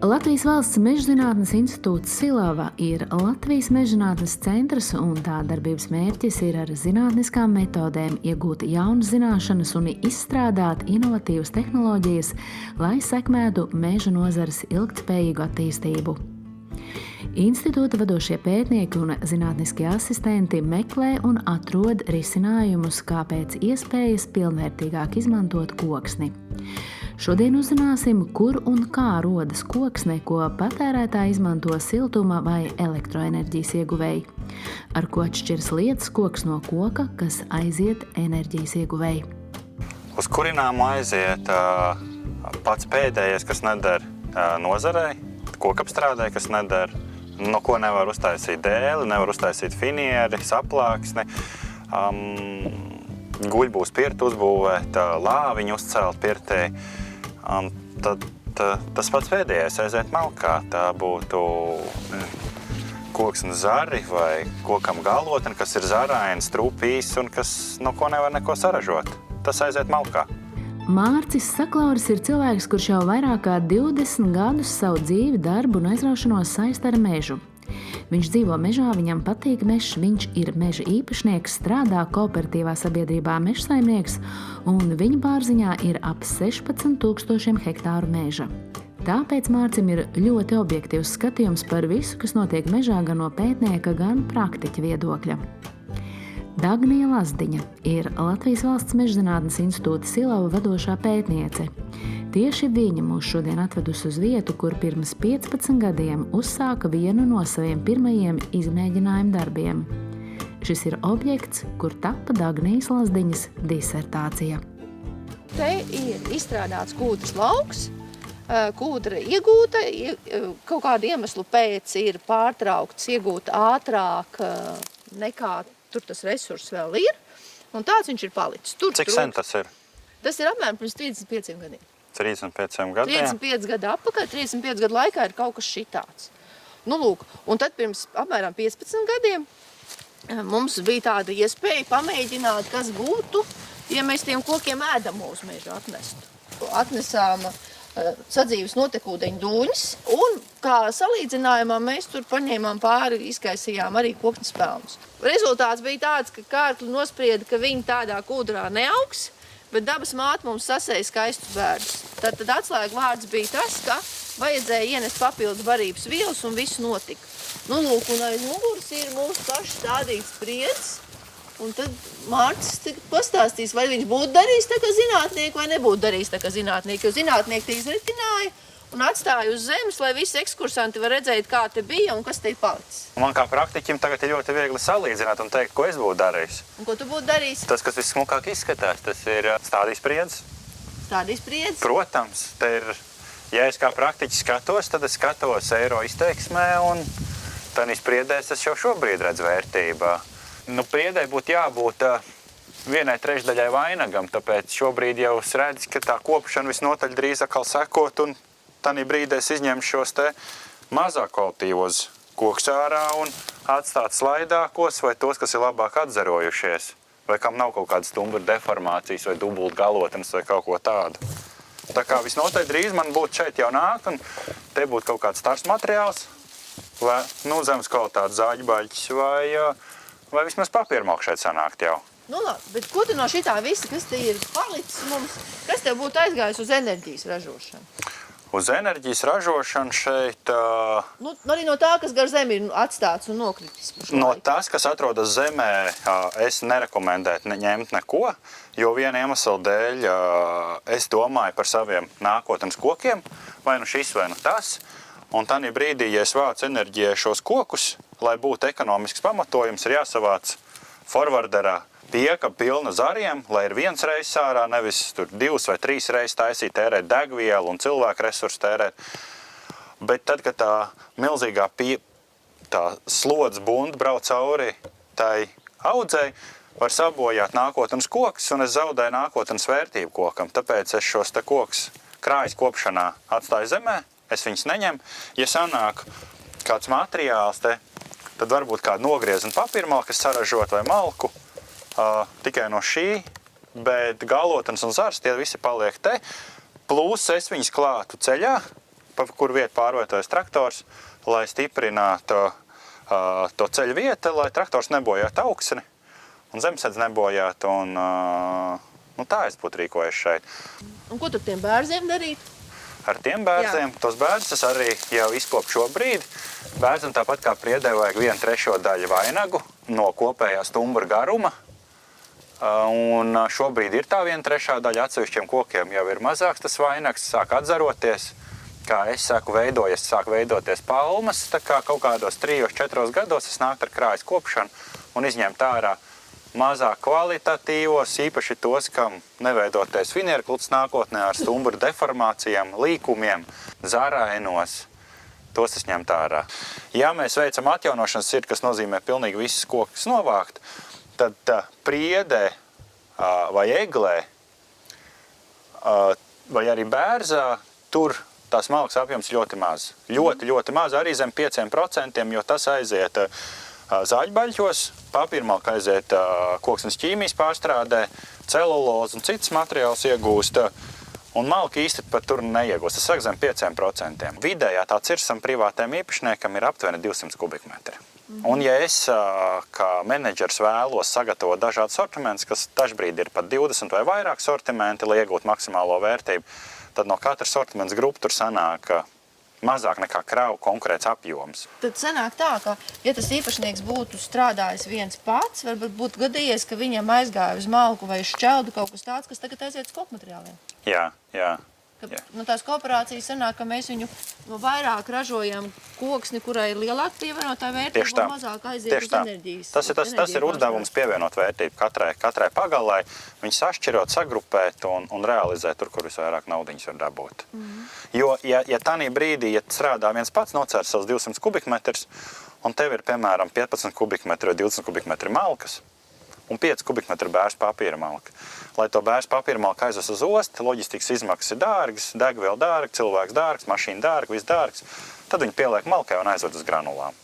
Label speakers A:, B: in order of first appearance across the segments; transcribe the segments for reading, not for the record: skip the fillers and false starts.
A: Latvijas Valsts Mežzinātnes institūts Silava ir Latvijas mežzinātnes centrs, un tā darbības mērķis ir ar zinātniskām metodēm iegūt jaunas zināšanas un izstrādāt inovatīvas tehnoloģijas, lai sekmētu meža nozares ilgtspējīgu attīstību. Institūta vadošie pētnieki un zinātniskie asistenti meklē un atrod risinājumus, kā pēc iespējas pilnvērtīgāk izmantot koksni. Šodien uzzināsim, kur un kā rodas koksne, ko patērētāji izmanto siltuma vai elektroenerģijas ieguvēji. Ar ko atšķiras lietas koks no koka, kas aiziet enerģijas ieguvēji.
B: Uz kurināmu aiziet pats pēdējais, kas neder nozarei, kokapstrādē, kas neder, no ko nevar uztaisīt dēli, nevar uztaisīt finieri, saplāksni, guļbūs pirtu uzbūvēt, lāviņu uzcelt pirtī. Tad tas pats pēdējais aiziet malkā. Tā būtu koksnes zari vai kokam galotne, kas ir zarains, trūpīs un no ko nevar neko saražot. Tas aiziet malkā.
A: Mārcis Saklauris ir cilvēks, kurš jau vairāk kā 20 gadus savu dzīvi, darbu un aizraušanos saista ar mežu. Viņš dzīvo mežā, viņam patīk mežs, viņš ir meža īpašnieks, strādā kooperatīvā sabiedrībā Mežsaimnieks, un viņa pārziņā ir ap 16,000 hektāru meža. Tāpēc Mārcim ir ļoti objektīvs skatījums par visu, kas notiek mežā gan no pētnieka, gan praktiķa viedokļa. Dagnija Lazdiņa ir Latvijas Valsts Mežzinātnes institūta Silava vadošā pētniece. Tieši viņa mūs šodien atvedusi uz vietu, kur pirms 15 gadiem uzsāka vienu no saviem pirmajiem izmēģinājumu darbiem. Šis ir objekts, kur tapa Dagnijas Lazdiņas disertācija.
C: Te ir izstrādāts kūdras lauks. Kūdra iegūta, kaut kādu iemeslu pēc ir pārtraukts iegūt ātrāk nekā tur tas resurss vēl ir. Un tāds viņš ir palicis.
B: Cik sen tas ir?
C: Tas ir apmēram pirms 35 gadiem.
B: 35 gadiem?
C: 35 gadu atpakaļ, 35 gadu laikā ir kaut kas šitāds. Nu, lūk, un tad pirms apmēram 15 gadiem mums bija tāda iespēja pamēģināt, kas būtu, ja mēs tiem kokiem ēdamo uz mežu atnestu. Atnesām sadzīves notekūdeņu dūņas, un kā salīdzinājumā mēs tur paņēmām pāri, izkaisījām arī koknes pelnus. Rezultāts bija tāds, ka kārkli nosprieda, ka viņi tādā kūdrā neaugs, bet dabas māte mums sasēja skaistus bērdus. Tad atslēga vārds bija tas, ka vajadzēja ienest papildus barības vielas un viss notika. Nu, lūk, un aiz muguras ir mūsu paši stādīts spriedzes. Un tad Mārcis pastāstīs, vai viņš būtu darījis tā kā zinātnieki vai nebūtu darījis tā kā zinātnieki. Jo zinātnieki te izritināja un atstāja uz zemes, lai visi ekskursanti var redzēt, kā te bija un kas te ir palicis.
B: Man kā praktiķim tagad ir ļoti viegli salīdzināt un teikt, ko es būtu darījis.
C: Un ko tu būtu darījis?
B: Tas, kas vissmukāk izskatās, tas ir stādījis spriedzes.
C: Stādījis spriedzes?
B: Protams, te ir, ja es kā praktiķis skatos, tad es skatos eiro izteiksmē un tad spriedzēs es jau šobrīd redzu vērtībā. Nu, priedē būtu jābūt 1/3 vainagam, tāpēc šobrīd jau es redzu, ka tā kopšana visnotaļ drīz atkal sekot, un tādā brīdī es izņemšu šos te mazāk kvalitīvos kokus ārā un atstāt slaidākos vai tos, kas ir labāk atzarojušies, vai kam nav kaut kādas stumbra deformācijas vai dubult galotnes vai kaut ko tādu. Tā kā visnotaļ drīz man būtu šeit jau nāk, un te būtu kaut kāds stars materiāls, vai zemes kvalitātes zāģbaļķis vai vismaz papiermalks šeit sanākt jau.
C: Nu labi, bet ko tu no šitā visa, kas te ir palicis mums, kas tev būtu aizgājis uz enerģijas ražošanu?
B: Uz enerģijas ražošanu šeit...
C: Nu, arī no tā, kas gar zemi ir atstāts un nokritis.
B: No tas, kas atrodas zemē, es nerekomendētu ņemt neko, jo viena iemesla dēļ es domāju par saviem nākotnes kokiem, vai nu šis, vai nu tas. Un tādā brīdī, ja es vācu enerģijai šos kokus, lai būtu ekonomisks pamatojums, ir jāsavāc forwarderā pieka pilna zariem, lai ir viens reizes ārā, nevis tur 2 vai 3 reizes taisīt, tērēt degvielu un cilvēku resursu tērēt. Bet tad, kad tā milzīgā tā slodzes bunda brauc cauri tai audzei, var sabojāt nākotnes kokus, un es zaudēju nākotnes vērtību kokam. Tāpēc es šos te kokus krājas kopšanā atstāju zemē, es viņus neņemu. Ja sanāk kāds materiāls te, tad varbūt kādu nogriezenu papīrmalku, kas saražot vai malku, tikai no šī, bet galotnes un zars tie visi paliek te. Plus es viņus klātu ceļā, pa kur vietu pārvietojas traktors, lai stiprinātu to ceļu vietu, lai traktors nebojātu augsni un zemesēdz nebojātu. Tā es būtu rīkojies šeit.
C: Un ko tad tiem bērziem darīt?
B: Ar tiem bērziem, tos bērzus es arī jau izkopu šobrīd. Bērzam tāpat kā priedē vajag 1/3 daļu vainagu no kopējā stumbra garuma. Un šobrīd ir tā 1/3 daļa, atsevišķiem kokiem jau ir mazāks tas vainags, sāk atzaroties. Kā es saku, sāk veidoties palmas, tā kā kaut kādos 3-4 gados es nāktu ar krājas kopšanu un izņemt ārā mazāk kvalitatīvos, īpaši tos, kam neveidoties finierkluts nākotnē ar stumbru deformācijām, līkumiem, zarainos. Tos es ņemtu ārā. Ja mēs veicam atjaunošanas cirti, kas nozīmē pilnīgi visas kokus novākt, tad priedē vai eglē vai arī bērzā tur tās malkas apjoms ļoti maz. Ļoti maz, arī zem 5%, jo tas aiziet zaļbaļķos, papīrmalka aiziet koksnes ķīmijas pārstrādē, celulozu un citas materiālus iegūst. Un malka īsti pat tur neiegūst. Tas saka zem 5%. Vidējā tā cirsam privātiem īpašniekam ir aptuveni 200 kubikmetri. Un ja es kā menedžers vēlos sagatavot dažādas sortimentus, kas dažbrīd ir pat 20 vai vairāk sortimenti, lai iegūtu maksimālo vērtību, tad no katras sortiments grupa tur sanāk mazāk nekā kravu konkrēts apjoms.
C: Tad sanāk tā, ka, ja tas īpašnieks būtu strādājis viens pats, varbūt būtu gadījies, ka viņam aizgāja uz malku vai šķeldu kaut kas tāds, kas tagad aiziet uz kokmateriāliem.
B: Jā.
C: Tās kooperācijas sanāk, ka mēs viņu vairāk ražojam koksni, kurai ir lielāka pievienotā vērtība un mazāk aiziet uz enerģijas.
B: Tas ir uzdevums pievienot vērtību katrai pagalai, viņu sašķirot, sagrupēt un realizēt tur, kur visvairāk naudiņas var dabūt. Jo, ja tanī brīdī, ja strādā viens pats, nocēr savus 200 kubikmetrus, un tev ir, piemēram, 15 kubikmetri vai 20 kubikmetri malkas, un 5 kubikmetri bērzu papīra malka. Lai to bērzu papīra malka aizves uz ostu, loģistikas izmaksas ir dārgas, degviela dārga, cilvēks dārgs, mašīna dārga, viss dārgs, tad viņi pieliek malkai un aizved uz granulām.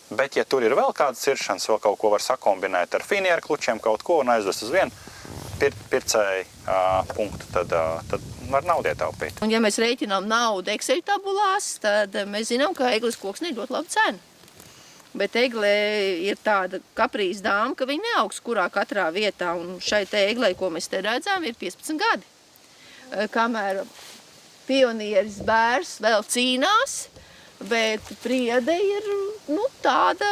B: Bet, ja tur ir vēl kādas ciršanas, vēl kaut ko var sakombinēt ar finierklučiem, kaut ko un aizvest uz vienu pircēju punktu, tad var naudu ietaupīt.
C: Un ja mēs rēķinām naudu Excel tabulās, tad mēs zinām, ka eglis koksnē ir ļoti laba cena. Bet eglē ir tāda kaprīz dāma, ka viņa neaugs kurā katrā vietā, un šai te eglē, ko mēs te redzam, ir 15 gadi. Kamēr pionieris bērs vēl cīnās, bet priede ir tāda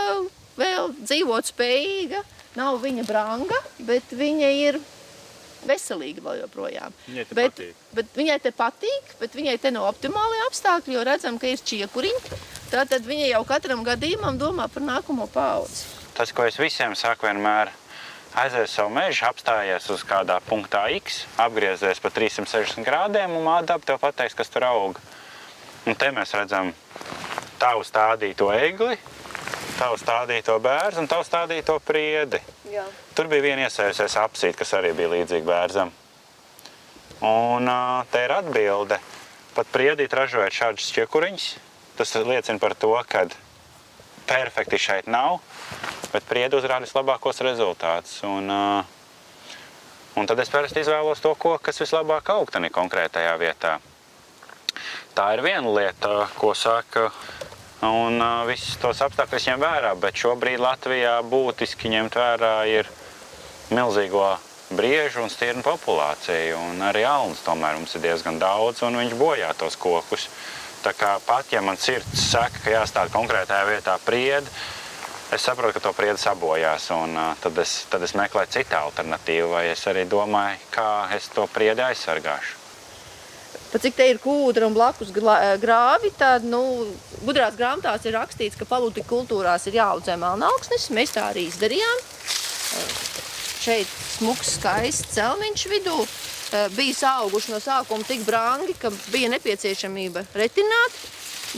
C: vēl dzīvot spējīga, nav viņa branga, bet viņa ir veselīga vēl joprojām. Viņai te patīk, bet viņai te nav optimāli apstākļi, jo redzam, ka ir čiekuriņi. Tātad viņa jau katram gadījumam domā par nākamo paudzi.
B: Tas, ko es visiem saku vienmēr, aizies savu mežu, apstājies uz kādā punktā X, apgriezies pa 360 grādiem un mājdaba tev pateiks, kas tur auga. Un te mēs redzam tavu stādīto egli, tavu stādīto bērzu un tavu stādīto priedi.
C: Jā.
B: Tur bija viena iesējusies apsīt, kas arī bija līdzīga bērzam. Un te ir atbilde. Pat priedīt ražojot šādus šķiekuriņus, tas liecina par to, ka perfekti šeit nav, bet priedi uzrādīs labākos rezultātus. Un tad es parasti izvēlos to koku, kas vislabāk aug tanī konkrētajā vietā. Tā ir viena lieta, ko saka, un visus tos apstākļus ņem vērā, bet šobrīd Latvijā būtiski ņemt vērā ir milzīgo briežu un stirnu populāciju, un arī alnas tomēr mums ir diezgan daudz, un viņš bojā tos kokus. Tā kā pat, ja man sirds saka, ka jāstāda konkrētajā vietā priedi, es saprotu, ka to priedi sabojās, un tad es meklēju citu alternatīvu, vai es arī domāju, kā es to priedi aizsargāšu.
C: Pat cik te ir kūdra un blakus grāvi, tad, gudrās grāmatās ir rakstīts, ka paludika kultūrās ir jāaudzē melnaugsnis. Mēs tā arī izdarījām. Šeit smuks, skaists celmiņš vidū. Bija auguši no sākuma tik brangi, ka bija nepieciešamība retināt,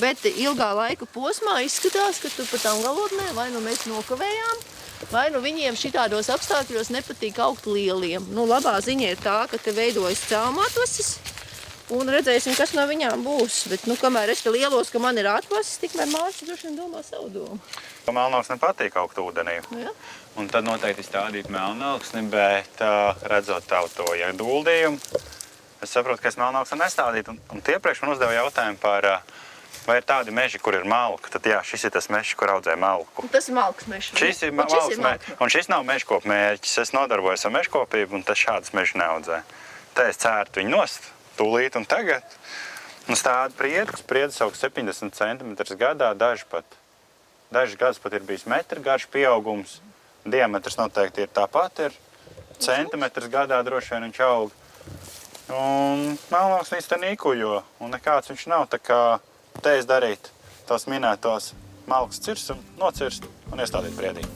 C: bet ilgā laika posmā izskatās, ka tur pa tām galotnēm vai mēs nokavējām, vai viņiem šitādos apstākļos nepatīk augt lieliem. Labā ziņa ir tā, ka te veidojas celmātvasis, un redzēsim, kas no viņām būs. Bet, kamēr es te lielos, ka man ir atvasis, tikmēr māsa droši vien domā savu domu.
B: Melnaugsne patīk augt ūdenī.
C: Ja?
B: Un tad noteikti stādīt melnaugsni, bet redzot tavu to ieguldījumu, Es saprotu, ka es melnākstu nestādītu, un iepriekš man uzdeva jautājumu par, vai ir tādi meži, kur ir malka. Tad jā, šis ir tas mežs, kur audzē malku.
C: Un tas ir malkas mežs.
B: Šis ir malkas mežs, un šis nav mežkopu mērķis. Es nodarbojos ar mežkopību, un tas šādas mežu neaudzē. Te es cērtu viņu nost, tūlīt un tagad. Un stāda priedes, priedes aug 70 cm gadā, dažas gadus pat ir bijis metru garš pieaugums. Diametrs noteikti ir tāpat, ir centimetrs gadā droši vien viņš aug. Un melnāksnis te nīkujo, un nekāds viņš nav, tā kā te es darīt tos minētos malkas cirst un nocirst un iestādīt priedī.